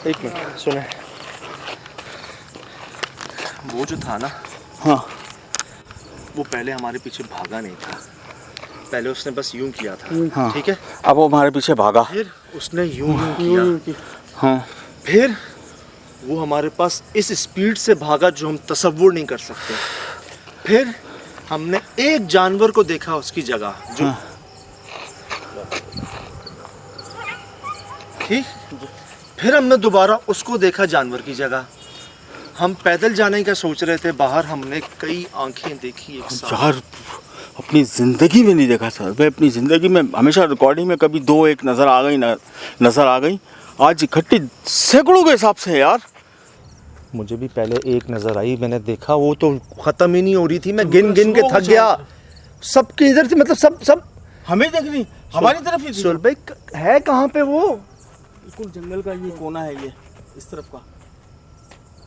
एक मिनट सुने, वो जो था ना, हाँ वो पहले हमारे पीछे भागा नहीं था, पहले उसने बस यूं किया था। हाँ ठीक है, अब वो हमारे पीछे भागा। फिर उसने यूं किया, हाँ फिर वो हमारे पास इस स्पीड से भागा जो हम तसव्वुर नहीं कर सकते। फिर हमने एक जानवर को देखा उसकी जगह, जो हाँ। ठीक, फिर हमने दोबारा उसको देखा जानवर की जगह। हम पैदल जाने का सोच रहे थे बाहर, हमने कई आंखें देखी एक साथ। यार अपनी ज़िंदगी में नहीं देखा सर, मैं अपनी ज़िंदगी में हमेशा रिकॉर्डिंग में कभी दो एक नज़र आ गई नज़र आ गई, आज इकट्ठी सैकड़ों के हिसाब से यार। मुझे भी पहले एक नज़र आई, मैंने देखा वो तो ख़त्म ही नहीं हो रही थी, मैं गिन गिन के थक गया। सबके इधर से, मतलब सब हमें देख रही, हमारी तरफ ही सुल भाई है कहाँ पे वो? बिल्कुल जंगल का ये कोना है, ये इस तरफ का।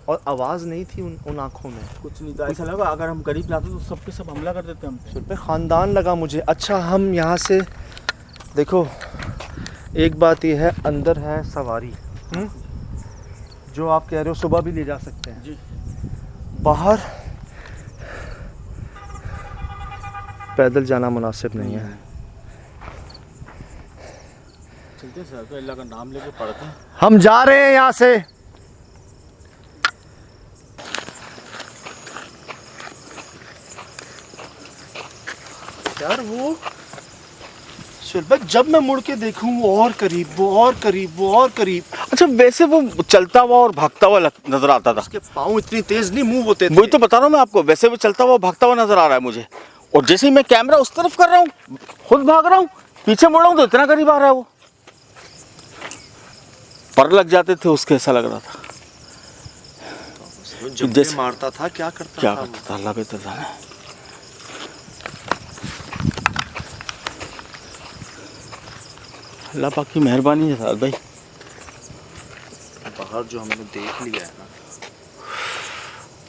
और आवाज़ नहीं थी उन आँखों में, कुछ नहीं था, ऐसा लगा अगर हम करीब जाते तो सब के सब हमला कर देते हम पे। ख़ानदान लगा मुझे। अच्छा हम यहाँ से देखो, एक बात ये है, अंदर है सवारी, जो आप कह रहे हो सुबह भी ले जा सकते हैं जी। बाहर पैदल जाना मुनासिब नहीं है। चलते सर, तो अल्लाह का नाम लेके पढ़ते हैं। हम जा रहे हैं यहाँ से। यार वो सुलभ, जब मैं मुड़ के देखूं वो और करीब, वो और करीब, वो और करीब। अच्छा वैसे वो चलता हुआ और भागता हुआ नजर आता था। उसके पाँव इतनी तेज नहीं मूव होते थे। वही तो बता रहा हूँ मैं आपको, वैसे वो चलता हुआ भागता हुआ नजर आ रहा है मुझे, और जैसे ही मैं कैमरा उस तरफ कर रहा हूँ, खुद भाग रहा हूँ, पीछे मुड़ रहा हूँ तो इतना करीब आ रहा है वो। पर लग जाते थे उसके, ऐसा लग रहा था जैसे मारता था, क्या करता था अल्लाह बेहतर जाने। अल्लाह पाक की मेहरबानी है साहब भाई। बाहर जो हमने देख लिया है ना,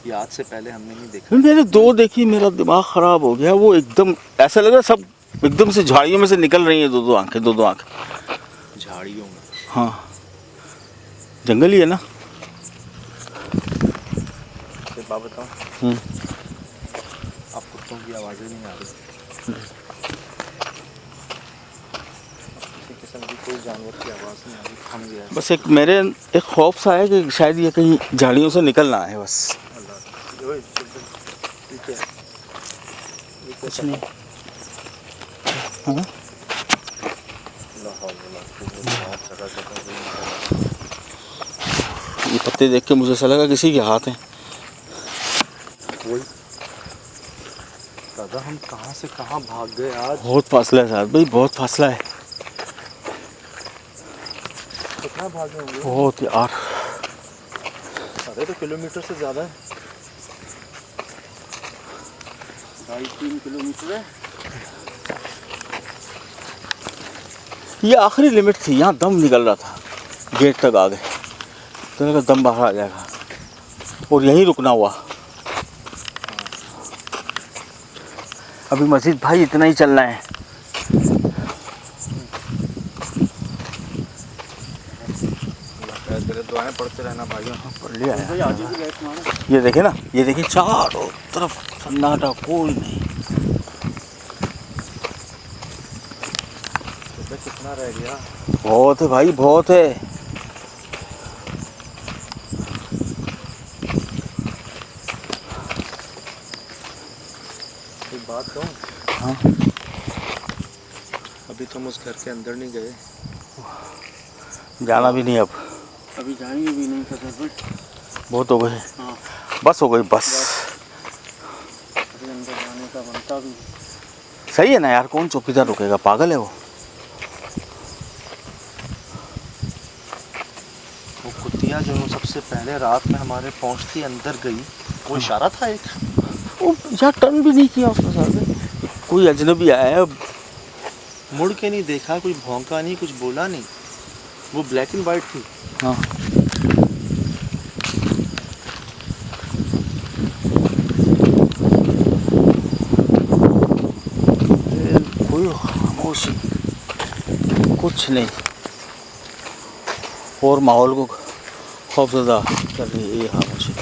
ये आज से पहले हमने नहीं देखा। मैंने दो देखी, मेरा दिमाग खराब हो गया। वो एकदम ऐसा लगा सब एकदम से झाड़ियों में से निकल रही हैं, दो आंखें। झाड़ियों में? हाँ जंगल ही है ना। एक बात बताओ, आप कुत्तों की आवाज़ें नहीं आ रही? किसी किस्म की कोई जानवर की आवाज़ नहीं आ रही, थम गया। बस एक मेरे एक खौफ सा है कि शायद ये कहीं झाड़ियों से निकल ना आए बस। कुछ नहीं। हाँ? ये पत्ते देख के मुझे ऐसा लगा किसी के हाथ हैं। वही दादा, हम कहाँ से कहाँ भाग गए आज। बहुत फासला है साहब भाई, बहुत फासला है। कितना भागे होंगे? बहुत यार, अरे तो किलोमीटर से ज़्यादा है। 2.5-3 किलोमीटर है। ये आखिरी लिमिट थी, यहाँ दम निकल रहा था, गेट तक आ गए तो लगा दम बाहर आ जाएगा, और यहीं रुकना हुआ। अभी मस्जिद भाई इतना ही चलना है। दुआएं पढ़ते रहना भाइयों। पढ़ लिया है। ये देखे ना, ये देखिए चारों तरफ सन्नाटा, कोई नहीं। कितना रह गया? बहुत है भाई, बहुत है। एक बात कहूं? हाँ अभी तुम उस घर के अंदर नहीं गए। जाना भी नहीं अब, अभी जाएंगे भी नहीं सर, बहुत हो गए। हाँ बस हो गई बस। अभी अंदर जाने का बनता भी। सही है ना यार, कौन चौकीदार रुकेगा, पागल है वो। वो कुतिया जो सबसे पहले रात में हमारे पहुंचती अंदर गई, वो इशारा था एक। वो यार टर्न भी नहीं किया उसने साहब, कोई अजनबी आया है। मुड़ के नहीं देखा, कुछ भौंका नहीं, कुछ बोला नहीं। वो ब्लैक एंड वाइट थी। हाँ कोई खामोशी, कुछ नहीं। और माहौल को खौफजदा कर रही है ये खामोशी।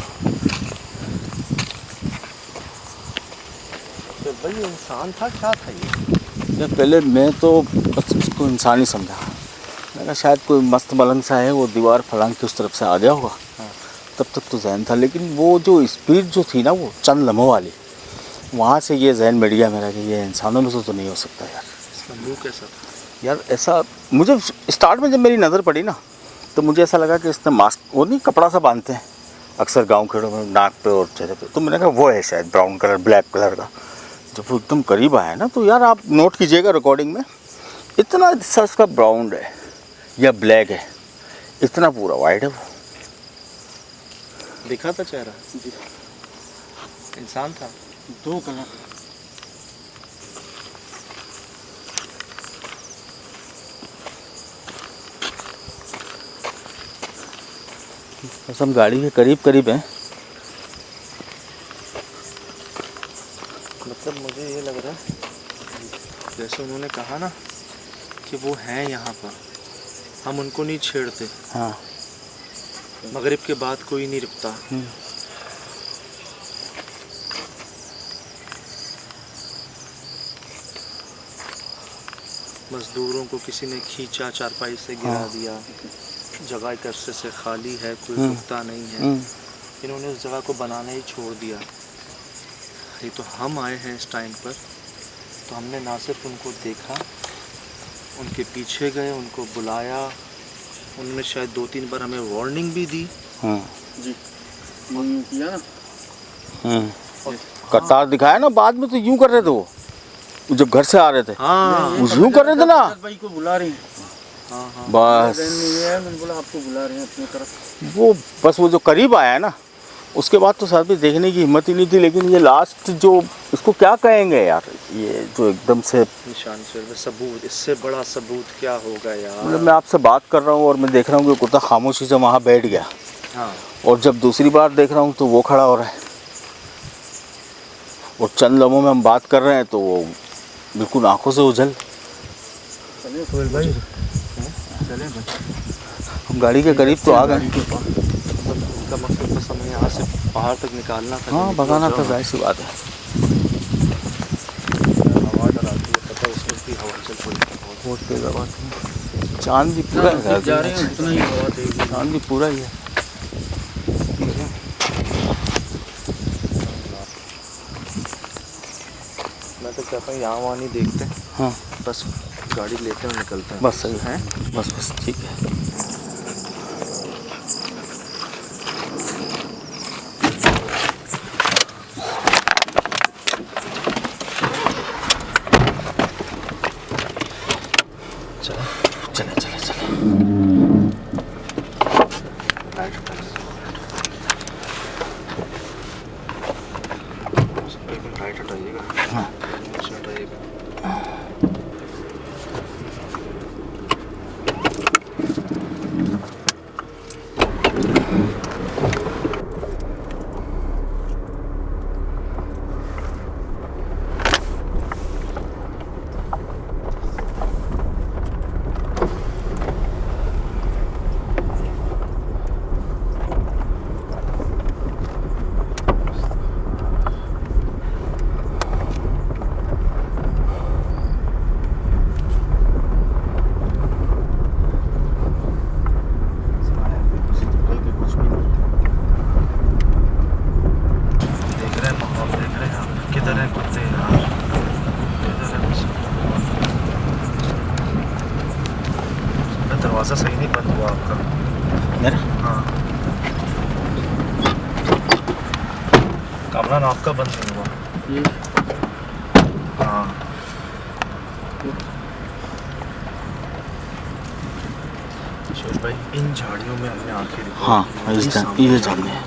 तो भाई ये इंसान था क्या था ये? यार पहले मैं तो बस उसको इंसान ही समझा। मैं कहा शायद कोई मस्त मलंग सा है, वो दीवार फलांग के उस तरफ से आ गया होगा। तब तक तो जहन था, लेकिन वो जो स्पीड जो थी ना वो चंद लम्हों वाली, वहाँ से ये जहन मिट गया मेरा कि ये इंसानों में से तो नहीं हो सकता यार। इसका मुंह कैसा था? यार ऐसा मुझे स्टार्ट में जब मेरी नज़र पड़ी ना तो मुझे ऐसा लगा कि इसने मास्क, वो नहीं कपड़ा सा बांधते हैं अक्सर गांव खेड़ों में नाक पे और चेहरे पे, तो मैंने कहा वो है शायद ब्राउन कलर ब्लैक कलर का। जब वो एकदम करीब आया ना तो यार आप नोट कीजिएगा रिकॉर्डिंग में, इतना हिस्सा इसका ब्राउन है या ब्लैक है, इतना पूरा वाइट है वो। दिखा था चेहरा? इंसान था? 2 कलर। बस हम गाड़ी के करीब करीब हैं। मतलब मुझे ये लग रहा है जैसे उन्होंने कहा ना कि वो हैं यहाँ पर, हम उनको नहीं छेड़ते। हाँ मगरिब के बाद कोई नहीं रुकता। मजदूरों को किसी ने खींचा, चारपाई से गिरा दिया, जगह एक अरसे से खाली है, कोई रुकता नहीं है, इन्होंने उस जगह को बनाना ही छोड़ दिया। ये तो हम आए हैं इस टाइम पर, तो हमने ना सिर्फ उनको देखा, उनके पीछे गए, उनको बुलाया, उन्होंने शायद 2-3 बार हमें वार्निंग भी दी। जी किया ना। कतार दिखाया ना, बाद में तो यूं कर रहे थे वो जब घर से आ रहे थे। हाँ यूं कर रहे थे ना। भाई को बुला रहे हैं। हाँ बस मैंने बोला आपको बुला रहे हैं अपनी तरफ। वो बस वो जो करीब आया ना उसके बाद तो साथ भी देखने की हिम्मत ही नहीं थी। लेकिन ये लास्ट जो इसको क्या कहेंगे यार, ये जो एकदम से निशान से सबूत, इससे बड़ा सबूत क्या होगा यार। मतलब मैं आपसे बात कर रहा हूँ और मैं देख रहा हूँ कि कुत्ता खामोशी से वहाँ बैठ गया, हाँ और जब दूसरी बार देख रहा हूँ तो वो खड़ा हो रहा है, और चंद लम्हों में हम बात कर रहे हैं तो वो बिल्कुल आंखों से ओझल। चलिए सोहेल भाई, चलिए हम गाड़ी के करीब तो आ गए। का मकसद बस हमें यहाँ से पहाड़ तक निकालना था। हाँ भगाना था, जाहिर सी बात है। हवा डराती है, पता उसमें भी हवा चल पड़ी बहुत तेज हवा थी। चांद भी पूरा है, जा रहे हैं उतना ही हवा देगी। चांद भी पूरा ही है। मैं तो कहता हूँ यहाँ वहाँ नहीं देखते, हाँ बस गाड़ी लेते हैं और निकलते हैं। बस सही है, बस ठीक है। चले चले चले। लाइट हटाइएगा। हाँ हटाइएगा। किधर है कुत्ते यार, किधर है बस। दरवाज़ा सही नहीं बंद हुआ आपका। मेरा हाँ कामरान आपका बंद नहीं हुआ। हाँ शोर भाई, इन झाड़ियों में हमने आंखें देखी। हाँ ये जानने हैं।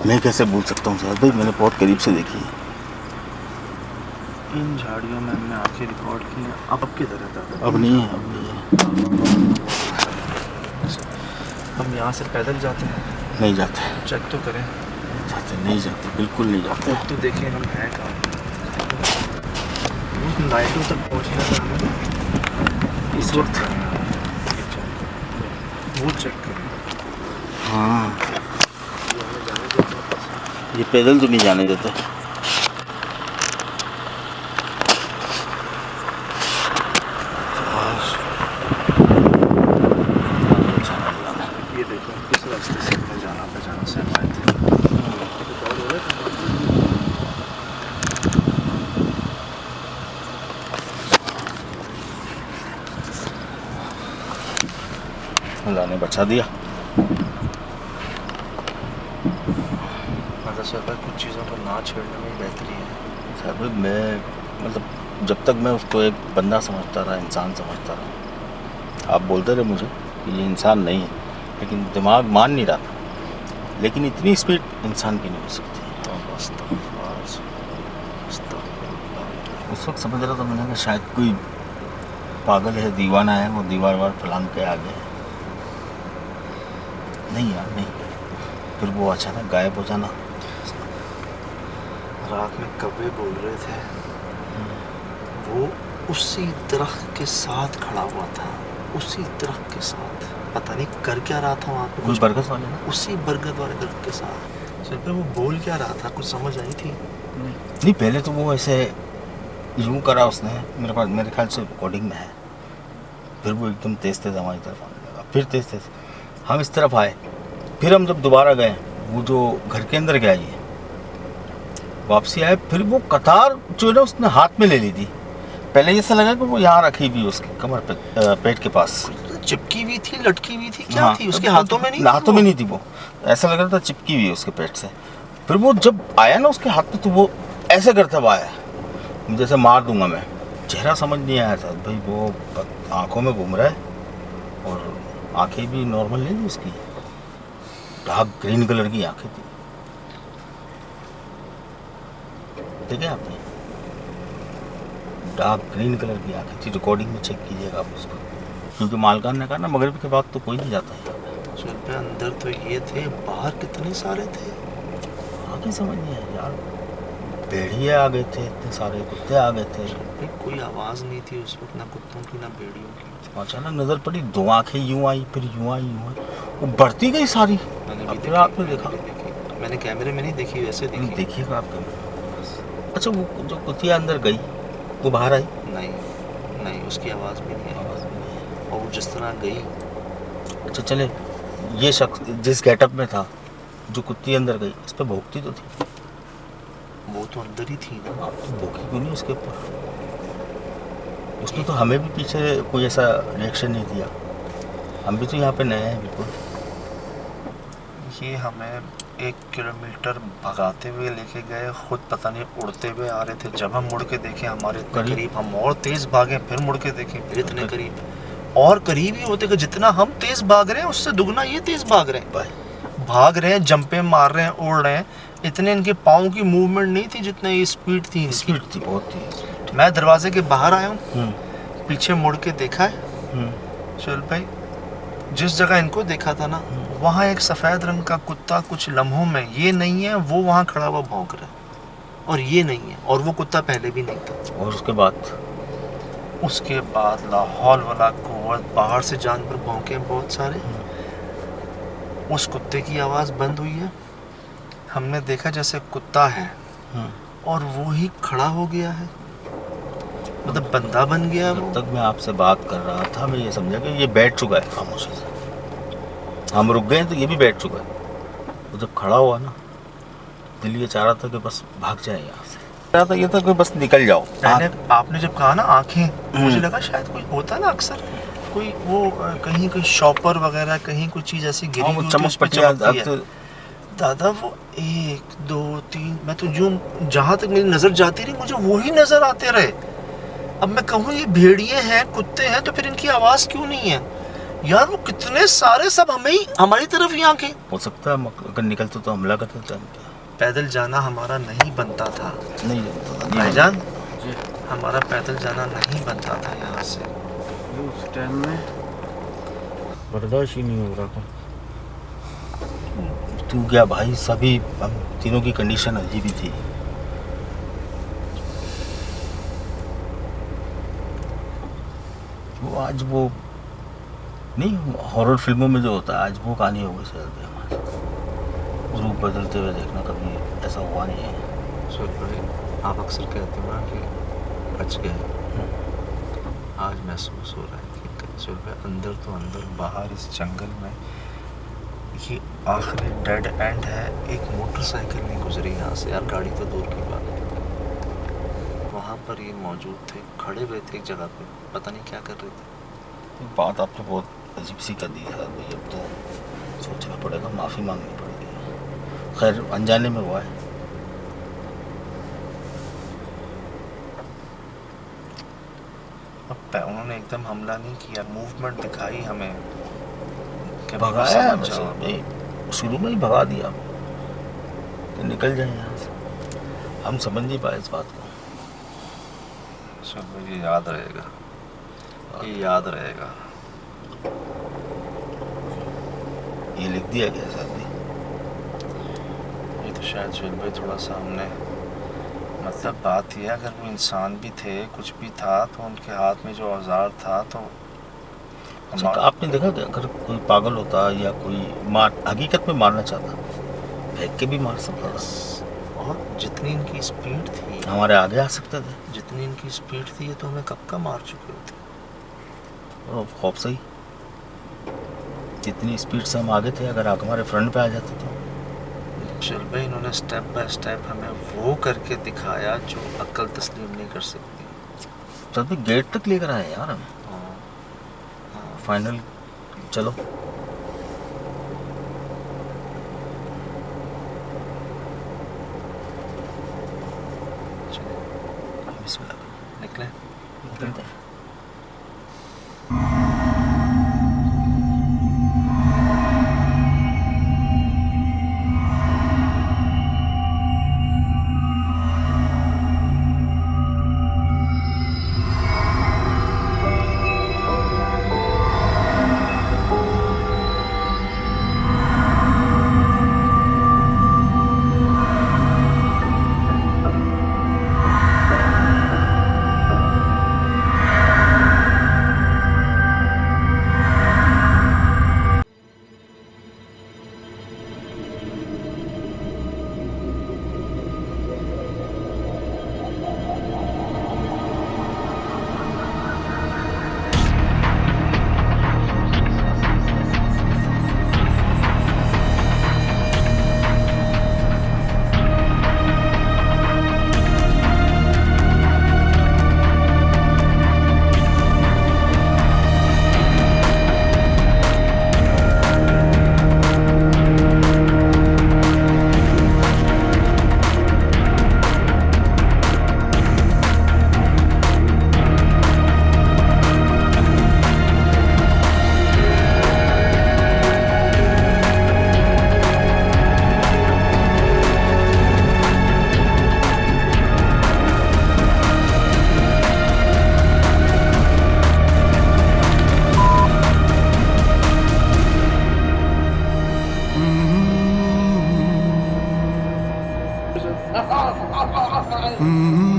मैं कैसे भूल सकता हूँ सर भाई, मैंने बहुत करीब से देखी है। इन झाड़ियों में हमने आंखें रिकॉर्ड की हैं। अब किधर है दादा? अब नहीं है, अब नहीं है। हम यहाँ से पैदल जाते हैं? नहीं जाते, चेक तो करें। जाते नहीं जाते, बिल्कुल नहीं जाते। अब तो देखें हम हैं कहाँ। उस लाइटों तक पहुँचना था हमें इस वक्त। वो चेक कर, हाँ ये हमें जाने देते हैं। ये पैदल तो नहीं जाने देते। ये देखो किस रास्ते से हमें जाना था, जहाँ से हम आए थे। तो दौड़ हो रहा था। अल्लाह ने बचा दिया। मतलब सर कुछ चीज़ों को ना छेड़ने में बेहतरी है। साहब मैं मतलब जब तक मैं उसको एक बंदा समझता रहा, इंसान समझता रहा, आप बोलते रहे मुझे कि ये इंसान नहीं है, लेकिन दिमाग मान नहीं रहा था। लेकिन इतनी स्पीड इंसान की नहीं हो सकती। तो बस उस वक्त समझ रहा था मैंने कि शायद कोई पागल है, दीवाना है, वो दीवार वार फलांग के आ गया। नहीं यार नहीं। फिर वो अचानक गायब हो जाना। रात में कौवे बोल रहे थे, वो उसी दरख्त के साथ खड़ा हुआ था, उसी दरख्त के साथ। पता नहीं कर क्या रहा था वहाँ पे, कुछ बरगद वाले ना? उसी बरगद वाले दरख्त के साथ। सिर पे वो बोल क्या रहा था, कुछ समझ आई थी? नहीं पहले तो वो ऐसे यूँ करा उसने, मेरे ख्याल से रिकॉर्डिंग में है। फिर वो एकदम तेज़ तेज़ हमारी तरफ आने लगा, फिर तेज़ तेज़ हम इस तरफ आए। फिर हम जब दोबारा गए, वो जो घर के अंदर गया ये वापसी आए, फिर वो कतार जो है ना उसने हाथ में ले ली थी। पहले ऐसा लगा कि वो यहाँ रखी हुई उसके कमर पे, पेट के पास चिपकी हुई थी, लटकी हुई थी, क्या हाँ, थी उसके हाथों में? नहीं हाथों में नहीं थी वो, ऐसा लग रहा था चिपकी हुई है उसके पेट से। फिर वो जब आया ना उसके हाथ में, तो वो ऐसे करता हुआ आया जैसे मार दूंगा मैं। चेहरा समझ नहीं आया था भाई, वो आंखों में घूम रहा है और आंखें भी नॉर्मल नहीं थी उसकी, डार्क ग्रीन कलर की आंखें थी। देखे आपने? डार्क ग्रीन कलर की आंखें थी। रिकॉर्डिंग में चेक कीजिएगा आप उसको, क्योंकि मालकान ने कहा ना मगरिब के बाद तो कोई नहीं जाता है। सिर पे अंदर तो ये थे, बाहर कितने सारे थे, आगे समझ नहीं आया यार। भेड़िए आ गए थे, इतने सारे कुत्ते आ गए थे। भाई कोई आवाज़ नहीं थी उस वक्त, ना कुत्तों की ना भेड़ियों की। अचानक नजर पड़ी, दो आंखें यूं आई, फिर यूं आई, यूं आई, वो बढ़ती गई सारी। मैंने अब भी फिर देखी, आपने देखा? मैंने कैमरे में नहीं देखी, वैसे देखी। देखिएगा आप कैमरे। अच्छा वो जो कुतिया अंदर गई वो बाहर आई? नहीं नहीं, उसकी आवाज़ भी नहीं आई। आवाज़ भी नहीं आई। और वो जिस तरह गई, अच्छा चले, ये शख्स जिस गेटअप में था, जो कुत्ती अंदर गई, इस पर भौंकती तो थी। वो तो अंदर ही थी ना। आप तो भौंकी क्यों नहीं उसके ऊपर? उसने तो हमें भी पीछे कोई ऐसा रिएक्शन नहीं दिया। हम भी तो यहाँ पे नए हैं बिल्कुल। ये हमें 1 किलोमीटर भगाते हुए लेके गए, खुद पता नहीं उड़ते हुए आ रहे थे। जब हम मुड़ के देखे हमारे इतने करीब, हम और तेज़ भागे, फिर मुड़ के देखे फिर इतने करीब, और करीब ही होते कि जितना हम तेज़ भाग रहे हैं उससे दुगना ये तेज़ भाग रहे हैं। भाग रहे हैं, जंपे मार रहे हैं, उड़ रहे हैं। इतने इनके पाँव की मूवमेंट नहीं थी जितने ये स्पीड थी इनकी। स्पीड थी, बहुत थी। मैं दरवाजे के बाहर आया हूँ, पीछे मुड़ के देखा है सुहेल भाई, जिस जगह इनको देखा था ना, वहाँ एक सफ़ेद रंग का कुत्ता कुछ लम्हों में, ये नहीं है वो वहाँ खड़ा हुआ भौंक रहा है, और ये नहीं है, और वो कुत्ता पहले भी नहीं था। और उसके बाद लाहौल वाला कुव्वत, बाहर से जानवर भौंके बहुत सारे। उस कुत्ते की आवाज़ बंद हुई है, हमने देखा जैसे कुत्ता है और वो ही खड़ा हो गया है, मतलब बंदा बन गया वो। जब तक मैं आपसे बात कर रहा था मैं ये समझा कि ये बैठ चुका है खामोशी से। हम रुक गए तो ये भी बैठ चुका है। तो जब खड़ा हुआ ना, दिल ये चाह रहा था कि बस भाग जाए यहाँ से। चाह था ये था कि बस निकल जाओ। आपने जब कहा ना आंखें, मुझे लगा शायद कोई होता ना अक्सर, कोई वो कहीं कोई शॉपर वगैरह, कहीं कोई चीज़ ऐसी गिरी हुई चमक पटिया। दादा वो 1 2 3, मैं तो जो जहाँ तक मेरी नज़र जाती रही मुझे वही नज़र आते रहे। अब मैं कहूँ ये भेड़िए हैं, कुत्ते हैं, तो फिर इनकी आवाज़ क्यों नहीं है यार? वो कितने सारे, सब हमें ही, हमारी तरफ ही आंखें। हो सकता है अगर निकलते तो हमला करते थे। पैदल जाना हमारा नहीं बनता था, नहीं भाईजान, हमारा पैदल जाना नहीं बनता था यहाँ से। उस टाइम में बर्दाश्त ही नहीं हो रहा था। तू क्या भाई, सभी हम तीनों की कंडीशन अजीब ही थी। वो आज वो नहीं, हॉरर फिल्मों में जो होता है आज वो कहानी हो गई शायद हमारे, रूप बदलते हुए देखना कभी ऐसा हुआ नहीं है। सुहेल भाई, आप अक्सर कहते हो ना कि बच गए, आज महसूस हो रहा है कि सुहेल भाई अंदर तो अंदर, बाहर इस जंगल में ये आखिरी डेड एंड है। एक मोटरसाइकिल नहीं गुजरी यहाँ से यार, गाड़ी तो दूर की बात है। वहाँ पर ये मौजूद थे, खड़े हुए थे एक जगह पे, पता नहीं क्या कर रहे थे। बात आपने बहुत अजीब सी कर दी है भाई, अब तो सोचना पड़ेगा, माफ़ी मांगनी पड़ेगी। खैर अनजाने में हुआ है। अब उन्होंने एकदम हमला नहीं किया, मूवमेंट दिखाई हमें कि भगाया है समझ वैसे जाओ। भाई, शुरू में ही भगा दिया कि निकल जाए यहाँ से। हम समझ नहीं पाए इस बात को। चलो ये याद रहेगा, ये याद रहेगा। ये लिख दिया गया साथ ही। ये तो शायद सुहेल भाई थोड़ा सा हमने, मतलब बात ये है, अगर वो इंसान भी थे, कुछ भी था, तो उनके हाथ में जो औजार था तो अच्छा, आपने देखा कि अगर कोई पागल होता या कोई मार हकीकत में मारना चाहता, फेंक के भी मार सकता था। और जितनी इनकी स्पीड थी, हमारे आगे आ सकते थे। जितनी इनकी स्पीड थी, ये तो हमें कब का मार चुके होते। और खौफ सही, जितनी स्पीड से हम आगे थे, अगर आगे हमारे फ्रंट पे आ जाते तो। चल भाई, इन्होंने स्टेप बाय स्टेप हमें वो करके दिखाया जो अक्ल तस्लीम नहीं कर सकती। तभी गेट तक लेकर आए यार हम। हाँ, फाइनल चलो। चलो बिस्मिल्लाह। निकले। निकलते हैं। Mm-hmm.